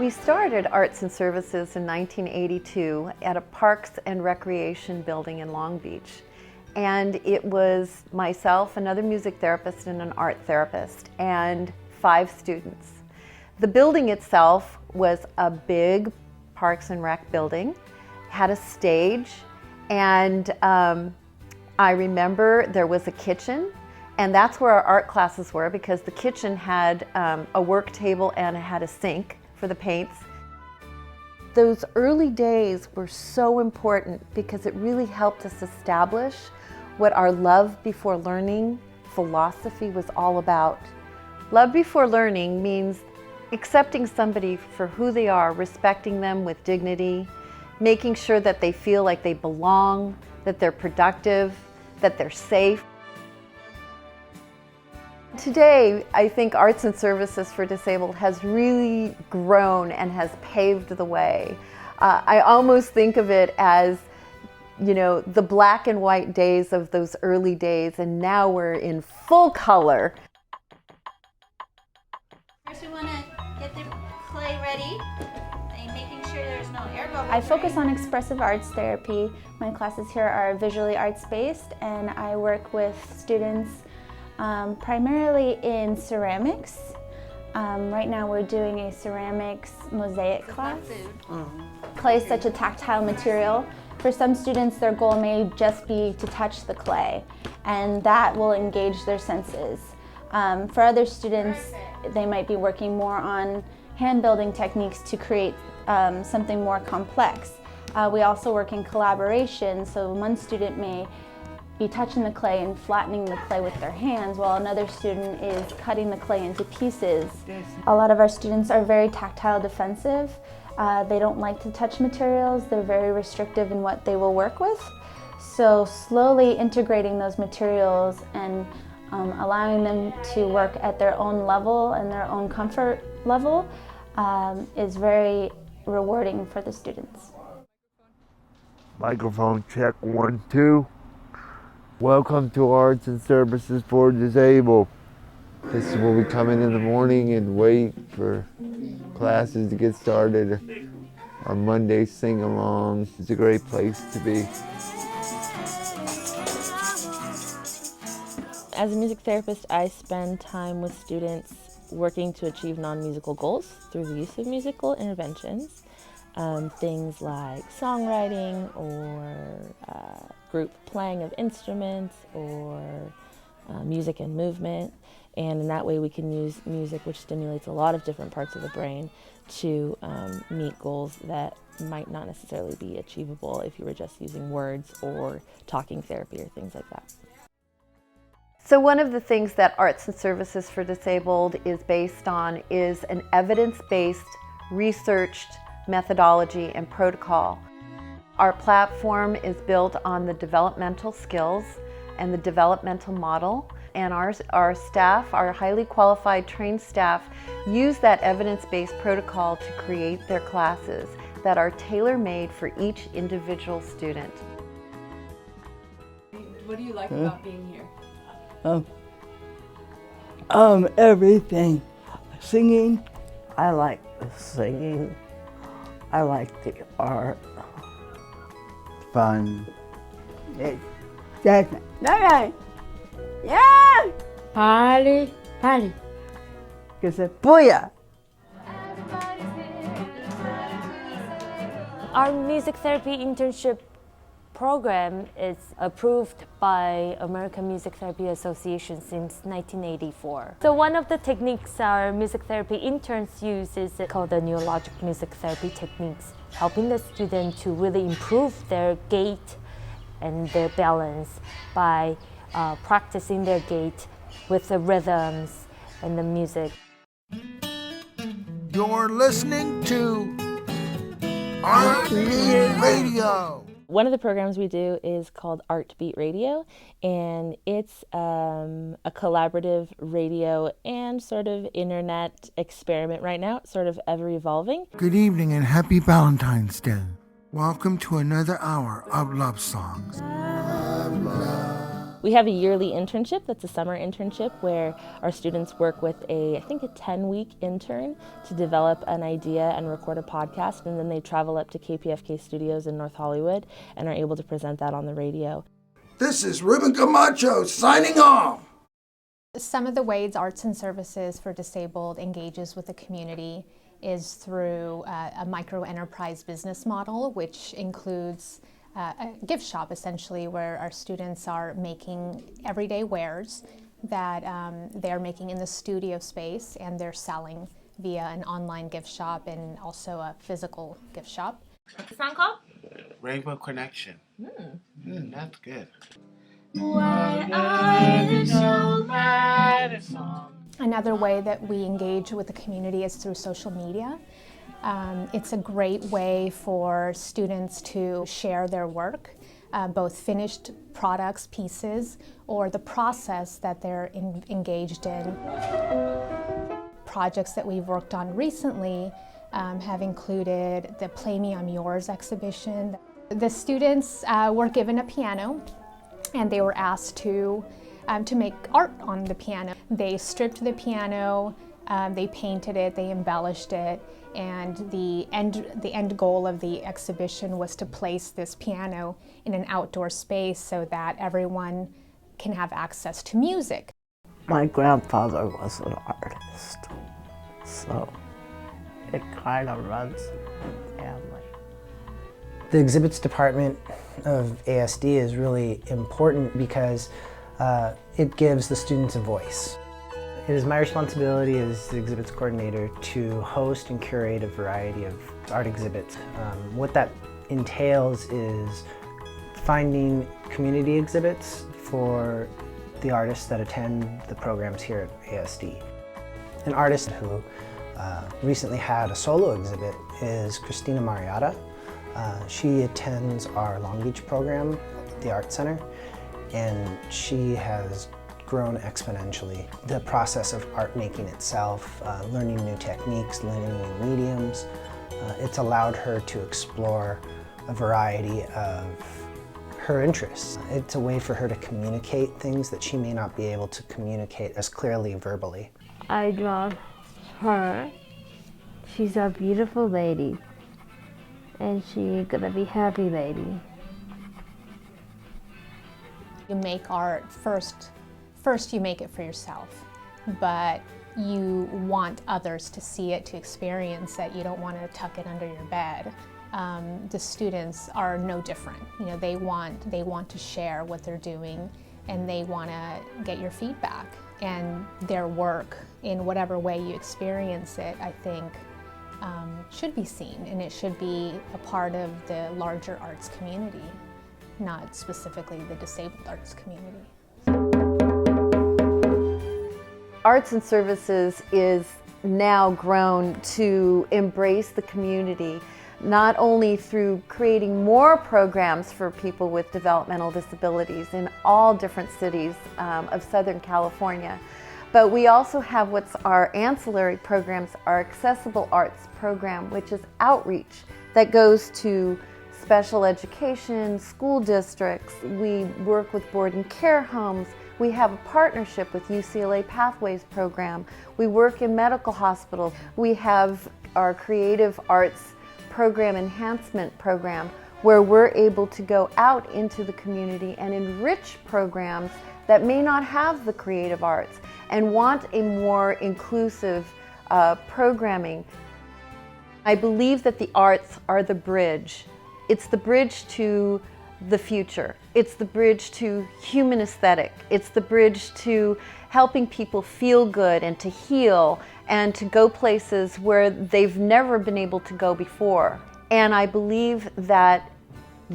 We started Arts and Services in 1982 at a Parks and Recreation building in Long Beach. And it was myself, another music therapist, and an art therapist, and 5 students. The building itself was a big Parks and Rec building, had a stage, and I remember there was a kitchen, and that's where our art classes were, because the kitchen had a work table and it had a sink for the paints. Those early days were so important because it really helped us establish what our Love Before Learning philosophy was all about. Love Before Learning means accepting somebody for who they are, respecting them with dignity, making sure that they feel like they belong, that they're productive, that they're safe. Today, I think Arts and Services for Disabled has really grown and has paved the way. I almost think of it as, you know, the black and white days of those early days, and now we're in full color. First, we want to get the clay ready and making sure there's no air bubbles. I focus on expressive arts therapy. My classes here are visually arts-based, and I work with students primarily in ceramics. Right now we're doing a ceramics mosaic class. Clay is such a tactile material. For some students, their goal may just be to touch the clay, and that will engage their senses. For other students, they might be working more on hand-building techniques to create something more complex. We also work in collaboration, so one student may be touching the clay and flattening the clay with their hands, while another student is cutting the clay into pieces. A lot of our students are very tactile defensive. They don't like to touch materials. They're very restrictive in what they will work with. So slowly integrating those materials and allowing them to work at their own level and their own comfort level is very rewarding for the students. Microphone check 1, 2. Welcome to Arts and Services for Disabled. This is where we come in the morning and wait for classes to get started. Our Monday sing-alongs. It's a great place to be. As a music therapist, I spend time with students working to achieve non-musical goals through the use of musical interventions. Things like songwriting or group playing of instruments or music and movement. And in that way we can use music, which stimulates a lot of different parts of the brain, to meet goals that might not necessarily be achievable if you were just using words or talking therapy or things like that. So one of the things that Arts and Services for Disabled is based on is an evidence-based, researched methodology and protocol. Our platform is built on the developmental skills and the developmental model, and our staff, our highly qualified trained staff, use that evidence-based protocol to create their classes that are tailor-made for each individual student. What do you like about being here? Everything. Singing, I like the singing. I like the art. Fun. Yeah. Party. Que se puya. Our music therapy internship program is approved by American Music Therapy Association since 1984. So one of the techniques our music therapy interns use is called the neurologic music therapy techniques, helping the student to really improve their gait and their balance by practicing their gait with the rhythms and the music. You're listening to Artbeat Radio. One of the programs we do is called Artbeat Radio, and it's a collaborative radio and sort of internet experiment right now. It's sort of ever evolving. Good evening and happy Valentine's Day. Welcome to another hour of love songs. We have a yearly internship that's a summer internship where our students work with I think a 10-week intern to develop an idea and record a podcast, and then they travel up to KPFK Studios in North Hollywood and are able to present that on the radio. This is Ruben Camacho signing off. Some of the ways Arts and Services for Disabled engages with the community is through a micro-enterprise business model, which includes a gift shop, essentially, where our students are making everyday wares that they're making in the studio space, and they're selling via an online gift shop and also a physical gift shop. What's the song called? Rainbow Connection. That's good. Why are there so many songs? Another way that we engage with the community is through social media. It's a great way for students to share their work, both finished products, pieces, or the process that they're engaged in. Projects that we've worked on recently have included the Play Me I'm Yours exhibition. The students were given a piano, and they were asked to make art on the piano. They stripped the piano, they painted it, they embellished it, and the end goal of the exhibition was to place this piano in an outdoor space so that everyone can have access to music. My grandfather was an artist, so it kind of runs in the family. The exhibits department of ASD is really important because it gives the students a voice. It is my responsibility as the exhibits coordinator to host and curate a variety of art exhibits. What that entails is finding community exhibits for the artists that attend the programs here at ASD. An artist who recently had a solo exhibit is Christina Mariata. She attends our Long Beach program, the Art Center, and she has grown exponentially. The process of art making itself, learning new techniques, learning new mediums, it's allowed her to explore a variety of her interests. It's a way for her to communicate things that she may not be able to communicate as clearly verbally. I draw her. She's a beautiful lady, and she's gonna be happy lady. You make art first you make it for yourself, but you want others to see it, to experience it. You don't want to tuck it under your bed. The students are no different. You know, they want to share what they're doing, and they want to get your feedback. And their work, in whatever way you experience it, I think should be seen, and it should be a part of the larger arts community, not specifically the disabled arts community. Arts and Services is now grown to embrace the community, not only through creating more programs for people with developmental disabilities in all different cities of Southern California, but we also have what's our ancillary programs, our Accessible Arts program, which is outreach that goes to special education, school districts. We work with board and care homes. We have a partnership with UCLA Pathways program. We work in medical hospitals. We have our Creative Arts Program Enhancement program, where we're able to go out into the community and enrich programs that may not have the creative arts and want a more inclusive programming. I believe that the arts are the bridge. It's the bridge to the future. It's the bridge to human aesthetic. It's the bridge to helping people feel good and to heal and to go places where they've never been able to go before. And I believe that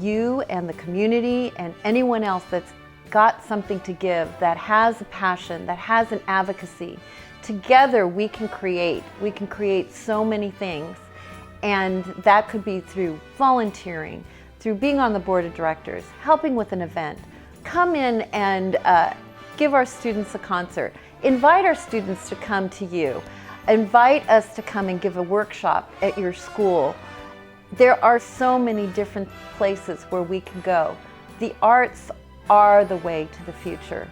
you and the community and anyone else that's got something to give, that has a passion, that has an advocacy, together we can create. We can create so many things. And that could be through volunteering, through being on the board of directors, helping with an event. Come in and give our students a concert. Invite our students to come to you. Invite us to come and give a workshop at your school. There are so many different places where we can go. The arts are the way to the future.